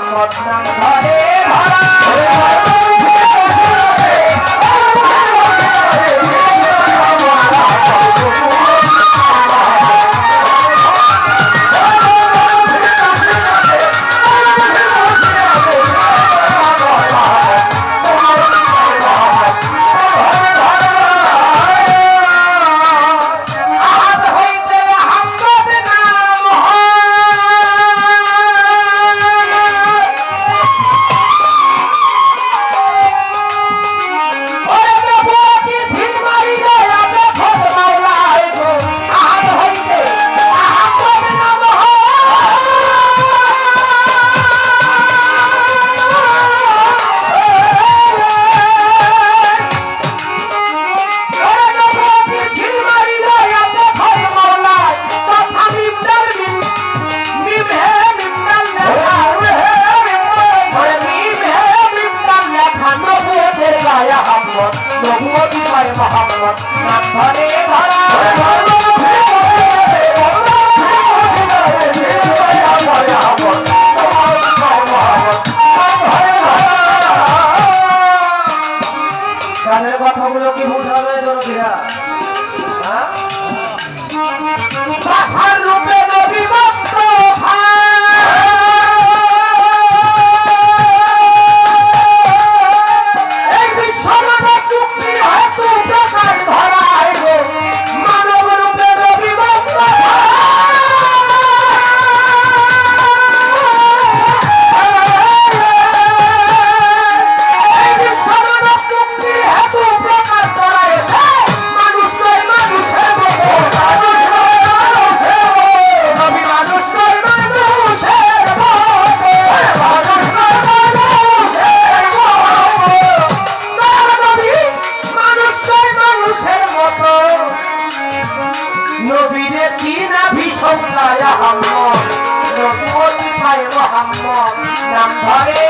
মোহাম্মদ নাম ধরে ধরা গানের কথাগুলো কি বোঝা যায় জনগীরা? ভাষার রূপে নবী মুস্তাফা এই বিশ্বমানব চুক্তি হেতু প্রকাশ ধরায় গো মানব রূপে নবী মুস্তাফা এই বিশ্বমানব চুক্তি হেতু প্রকাশ ধরায় মানুষ নয় মানুষের মতো নবীরে চিনা ভীষণ লায়া হাম্মদ নবী পায় মোহাম্মদ নাম ধরে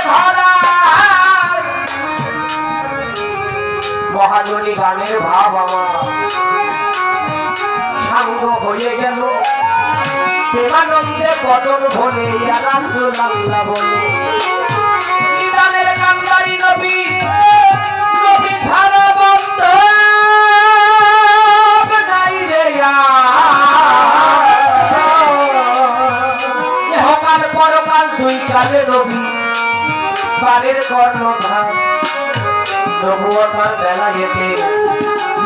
ধরা মহাজনী গানের ভাব আমার সাঙ্গ হয়ে গেল প্রেমানন্দে কদম ভোলে ইয়া রাসূলুল্লাহ বলে নিদানের কান্দারি নবী নবী ছাড়া বান্ধব নাই রে ইহকাল পরকাল দুই কালে নবী বালের কর্ণধার নবুয়তার বেলা যেতে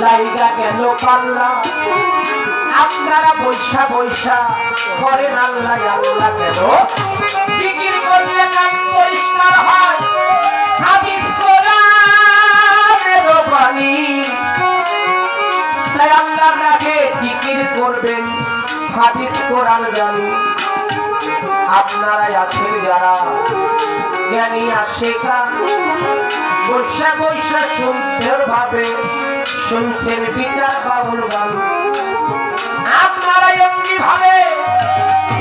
লাইগা গেল পাল্লা আপনারা বৈশা বৈশা করেন আল্লাহ আল্লাহ কেন জিকির করলে কান পরিষ্কার হয় হাদিস কোরআনের বাণী তাই আল্লাহর নামে জিকির করবেন হাদিস কোরআন জানুন আপনারা আছেন যারা জ্ঞানী আশিকা বৈশা বৈশা সুন্দর ভাবে শুনছেন বিচার বাবুল গান আপনারা এমনি ভাবে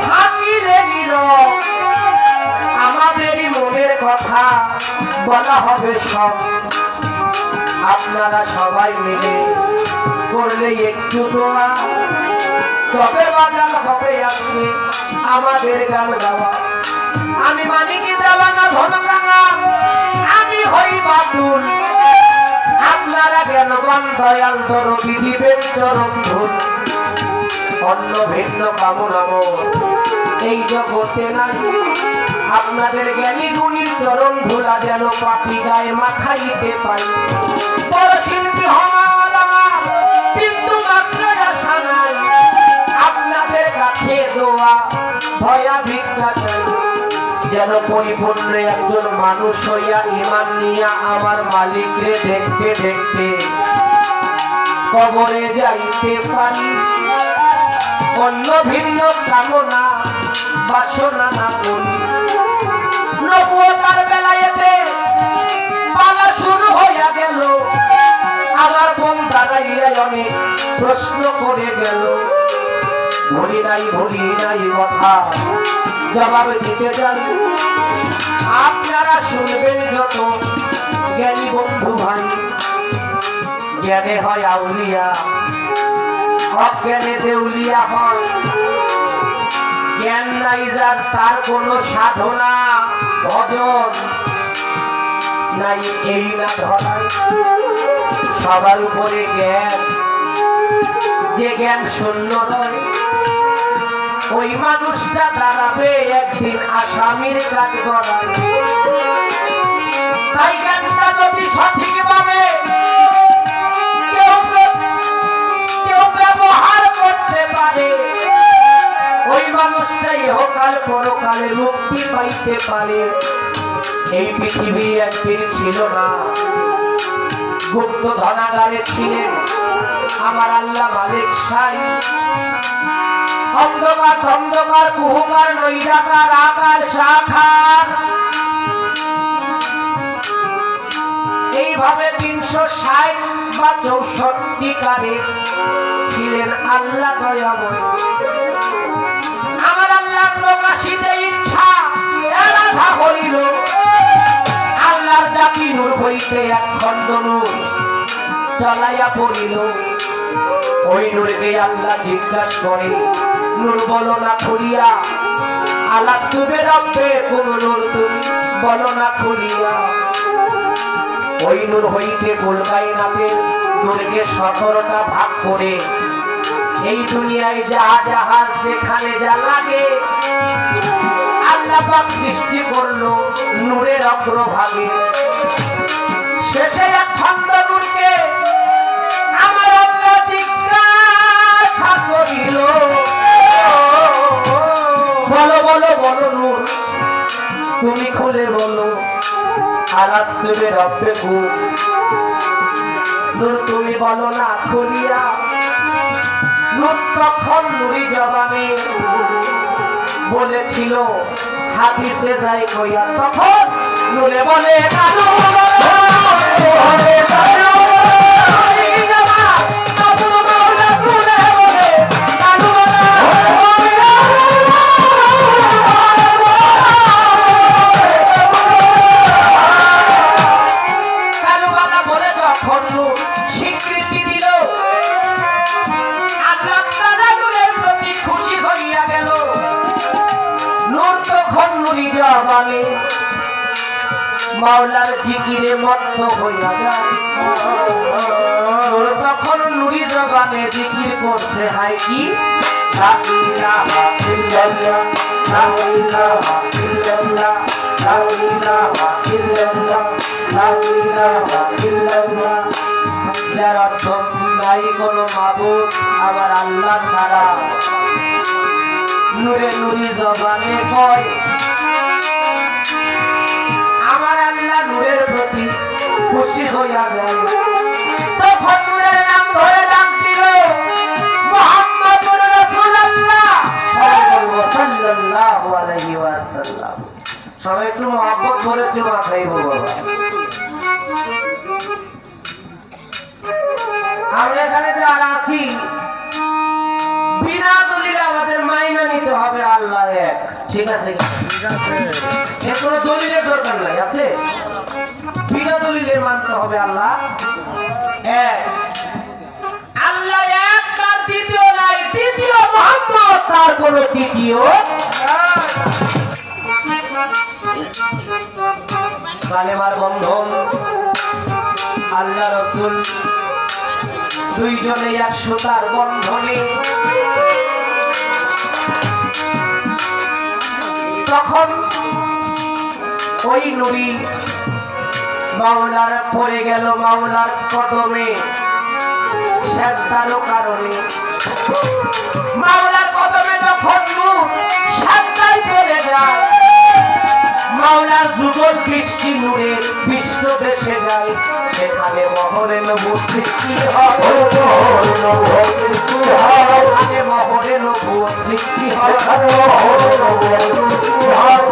থাকিলে নীরব আমাদেরই মনের কথা বলা হবে সব আপনারা সবাই মিলে করলে একটু দোয়া তবে বাজার হবে আজকে আমাদের গান গাওয়া আমি মানিকি দেওয়ানা ধনরাঙা, আমি হই বাতুল। আপনারা জ্ঞানবান দয়াল দরদি দিবেন চরণ ধূল। অন্য ভিন্ন কামনা মোর এই জগতে নাই, আপনাদের জ্ঞানী গুণীর চরণ ধুলা যেন পাপি গায়ে মাখাইতে পাই। বড় শিল্পী হওয়ার আমার বিন্দু মাত্র আশা নাই, আপনাদের কাছে দোয়া দয়া ভিক্ষা চাই। যেন পরিপূর্ণ একজন মানুষ হইয়া ইমান নিয়া আমার মালিকরে দেখতে দেখতে কবরে যাইতে পারি। অন্য ভিন্ন কামনা বাসনা না করি। নবুয়তার বেলায়েতে পালা শুরু হইয়া গেল, আমার মন দাঁড়াইয়া অনেক প্রশ্ন করে গেল। ভুলি নাই কথা জবাব দিতে যাই। আপনারা শুনবেন যত জ্ঞানী বন্ধু ভাই, জ্ঞানে হয় আউলিয়া, অজ্ঞানে দেউলিয়া হয়। জ্ঞান নাই যার তার কোনো সাধনা ভজন নাই এই না ধরাই। সবার উপরে জ্ঞান, যে জ্ঞান শূন্য নয় ওই মানুষটা দাঁড়াবে একদিন আসামির কাঠ গড়ায়। তাই জ্ঞানটা যদি সঠিকভাবে কেউ ব্যবহার করতে পারে, ওই মানুষটাই ইহকাল পরকালে মুক্তি পাইতে পারে। এই পৃথিবী একদিন ছিল না, গুপ্ত ধনাগারে ছিলেন আমার আল্লাহ মালিক সাই। অন্ধকার ধন্ধকার কুহুকার নৈরাকার আকার শাখার এইভাবে 360 বা 64 কারে ছিলেন আল্লাহ দয়াময়। আমার আল্লাহর প্রকাশিতে ইচ্ছা এরাধা হইল, আল্লাহর জাতি নূর হইতে এক খণ্ড নূর চলাইয়া পড়িল। ওই নূরকে আল্লাহ জিজ্ঞাসা করে, নূর বলো না খুলিয়া, আলাস্তু বিরব্বে কোন নূর তুমি বলো না খুলিয়া। ওই নূর হইতে গোলকাইনাতে নূরকে 17টা ভাগ করে এই দুনিয়ায় জাহাজ যেখানে যা লাগে আল্লাহ পাক সৃষ্টি করলো নূরের অগ্রভাগে। শেষে এক খণ্ড নূরকে আমার আল্লাহ জিজ্ঞাসা করিল, বলো বলো বলো নূর তুমি খুলে বলো, আলাস্তু বিরব্বিকুম নূর তুমি বলো না খুলিয়া। নূর তখন নুরি জবানে বলেছিল হাদিসে যাই কইয়া, তখন নূরে বলে কানু স্বীকৃতি দিল। আল্লাহ তাআলা নূরের প্রতি খুশি হইয়া গেল। নূর তখন নুরি জবানে মাওলার জিকিরে মত্ত হইয়া যায়। নূর তখন নুরি জবানে জিকির করছে, হাই কি লা ইলাহা ইল্লাল্লাহ, লা ইলাহা ইল্লাল্লাহ, লা ইলাহা ইল্লাল্লাহ, লা ইলাহা ইল্লাল্লাহ। যার অর্থ নাই কোনো মাবুদ আমার আল্লাহ ছাড়া। নূরে নুরি জবানে কয় আমার আল্লাহ নূরের প্রতি খুশি হইয়া যায়। তখন নূরের নাম ধরে ডাক দিল মুহাম্মদুর রাসূলুল্লাহ সাল্লাল্লাহু আলাইহি ওয়াসাল্লাম। সবাই একটু মহব্বত করেছে মাথায় বাবা। আমরা এখানে যারা আছি বিনা দলিলে আমাদের মাইনা নিতে হবে আল্লাহ এক, ঠিক আছে? এর কোনো দলিলের দরকার নাই, আছে? বিনা দলিলে মানতে হবে আল্লাহ এক। আল্লাহ এক, তার দ্বিতীয় নাই, দ্বিতীয় মুহাম্মদ, তার কোনো তৃতীয়। কালেমার বন্ধন আল্লাহ রাসূল দুইজনে এক সুতার বন্ধনে। তখন ওই নবী মাওলার পড়ে গেল মাওলার কদমে সেজদারও কারণে। মাওলার কদমে যখন নূর সেজদায় পড়ে যায়, মাওলার যুগল দৃষ্টি নূরের বিশ্ব দেশে যায়, সেখানে মহরে নবুয়ত সৃষ্টি হয়, মহরে নবুয়ত সৃষ্টি হয়।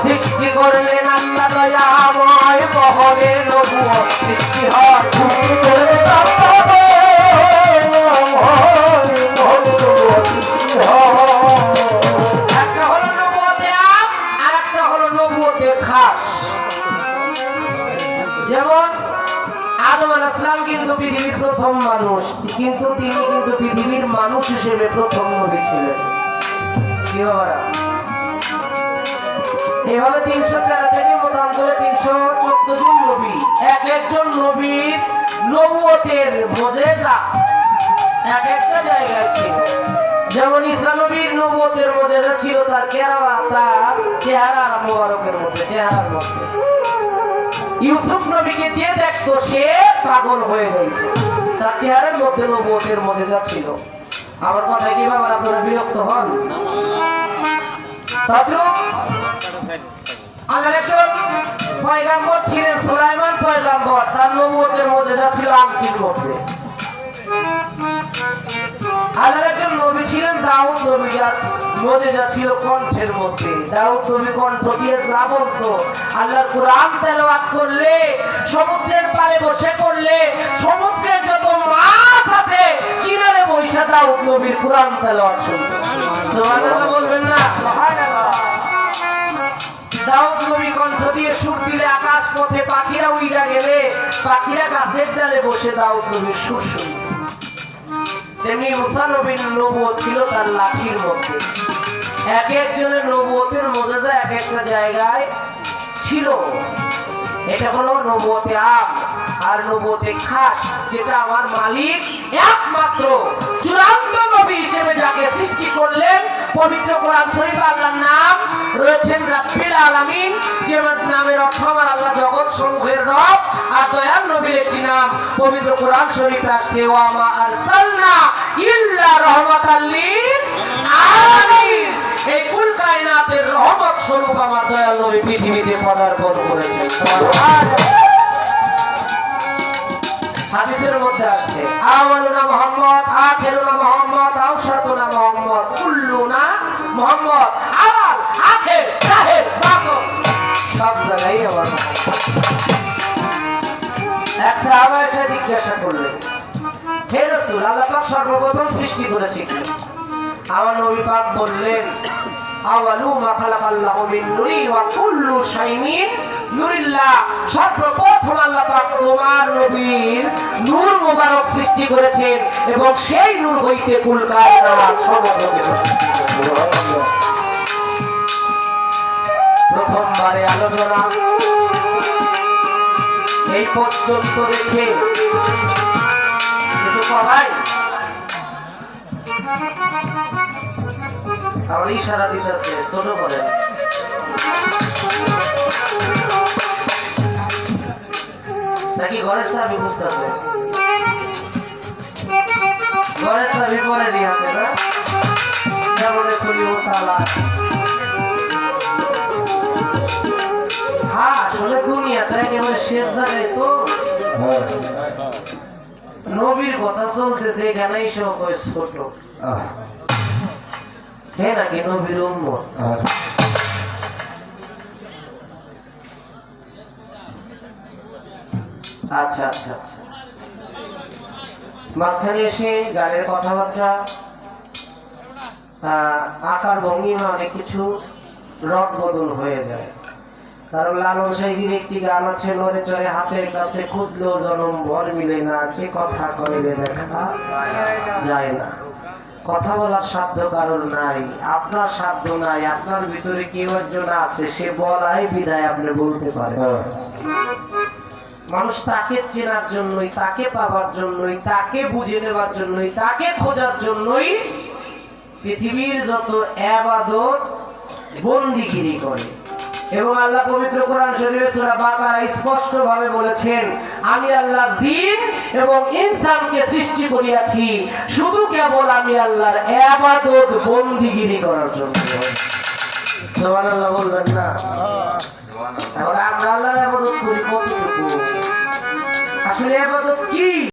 সৃষ্টি করলেন আল্লাহ দয়াময়, মহরে নবুয়ত সৃষ্টি হয়। একটা হলো নবুয়তে আম আর একটা হলো নবুয়তে খাস। যেমন আদম আলাইহিস সালাম কিন্তু পৃথিবীর প্রথম মানুষ, কিন্তু তিনি কিন্তু পৃথিবীর মানুষ হিসেবে প্রথম নবী ছিলেন। কি বাবারা, এভাবে 313 থেকে মতান্তরে 314 জন নবী, এক একজন নবীর নবুয়তের মুজিজা এক একটা জায়গায় ছিল। যেমন ঈসা নবীর নবুয়তের মুজিজা ছিল তার কেরামত, তার চেহারার মোবারকের মধ্যে, চেহারার মধ্যে। ইউসুফ নবীকে যে দেখতো সে পাগল হয়ে যেত, তার চেহারার মধ্যে নবুয়তের মুজিজা ছিল। আমার কথা কি বাবা আপনারা বিরক্ত হন? তদ্রূপ আল্লাহর একজন পয়গম্বর ছিলেন সুলাইমান পয়গম্বর, তার নবুয়তের মুজিজা ছিল আংটির মধ্যে। আল্লাহর একজন নবী ছিলেন দাউদ নবী, আর মুজিজা ছিল কণ্ঠের মধ্যে। দাউদ নবী কণ্ঠ দিয়ে যা বলতো, আল্লাহর কুরআন তেলাওয়াত করলে, সমুদ্রের পাড়ে বসে করলে, সমুদ্রের যত মাছ আছে কিনারে বসে দাউদ নবীর কুরআন তেলাওয়াত শুনতো। সুবহানাল্লাহ বলবেন না? সুবহানাল্লাহ। দাউদ নবী কণ্ঠ দিয়ে সুর দিলে আকাশ পথে পাখিরা উইড়া গেলে, পাখিরা গাছের ডালে বসে দাউদ নবীর সুর শুনতো। তেমনি মুসা নবীর নবুয়ত ছিল তার লাঠির মধ্যে। এক একজনের নবুয়তের মুজিজা এক একটা জায়গায় ছিল। এটা হলো নবুয়তে আম আর নবুয়তে খাস, যেটা আমার মালিক একমাত্র চূড়ান্ত নবী হিসেবে যাকে সৃষ্টি করলেন। পবিত্র কোরআন শরীফে আল্লাহর নাম রয়েছেন রাব্বিল আলামিন, যে নামের অর্থ আমার আল্লাহ জগৎ সমূহের রব। আর দয়াল নবীর একটি নাম পবিত্র কোরআন শরীফে আসছে, ওয়া মা আরসালনা ইল্লা রাহমাতাল লিল আলামিন। এই কুল কায়নাতের রহমত স্বরূপ আমার দয়াল নবী পৃথিবীতে পদার্পণ করেছেন। হাদিসের মধ্যে আসছে, আওয়ালুনা মুহাম্মদ, আখিরুনা মুহাম্মদ, আওসাতুনা মুহাম্মদ, কুল্লুনা মুহাম্মদ। আওয়াল, আখির, জাহির, বাতিন সব জায়গায় আমার। এক সাহাবা এসে জিজ্ঞাসা করলেন, হে রাসূল, আল্লাহ পাক সর্বপ্রথম সৃষ্টি করেছে কি? আমার নবী পাক বললেন, আওয়ালু মা খালাকাল্লাহু মিন নূরি ওয়া কুল্লু শাইইন মিন নূরিল্লাহ। সর্বপ্রথম আল্লাহ পাক তোমার নবীর নূর মোবারক সৃষ্টি করেছেন এবং সেই নূর হইতে কুল কায়নাত সমগ্র কিছু সৃষ্টি করেছেন। প্রথমবারে আলোচনা এই পর্যন্ত রেখে কিছু ভাই তাহলে ইশারা দিতেছে, ছোট করেন। নাকি ঘরের চাবি বুঝতেছে? ঘরের চাবি পরে নিয়ে হাতে না, যেমন খুলি ও তালা। হ্যাঁ, আসলে দুনিয়াটা একেবারে শেষ জায়গায় তো। নবীর কথা চলতেছে, এখানে সব ছোট। হ্যাঁ নাকি নবীর উম্মত। আচ্ছা আচ্ছা আচ্ছা, মাঝখানে এসে গানের কথাবার্তা, আকার ভঙ্গিমা অনেক কিছু রদ বদল হয়ে যায়। কারণ লালন সাইজির একটি গান আছে, নড়ে চড়ে হাতের কাছে খুঁজলেও জনম ভর মিলে না, কে কথা কইলে দেখা যায় না। কথা বলার সাধ্য কারণ নাই, আপনার সাধ্য নাই, আপনার ভিতরে কেউ একজন আছে, সে বলাই বিদায় আপনি বলতে পারেন। মানুষ তাকে চেনার জন্যই, তাকে পাওয়ার জন্যই, তাকে বুঝে নেবার জন্যই, তাকে খোঁজার জন্যই পৃথিবীর যত ইবাদত বন্দিগিরি করে। এবং আল্লাহ পবিত্র কোরআন শরীফে সূরা বাকারা স্পষ্ট ভাবে বলেছেন, আমি আল্লাহ জিন এবং ইনসানকে সৃষ্টি করিয়াছি শুধু কেবল আমি আল্লাহর ইবাদত বন্দিগিরি করার জন্য। সুবহানাল্লাহ বলবেন না? এখন আমরা আল্লাহর ইবাদত করি কতটুকু? আসলে ইবাদত কি?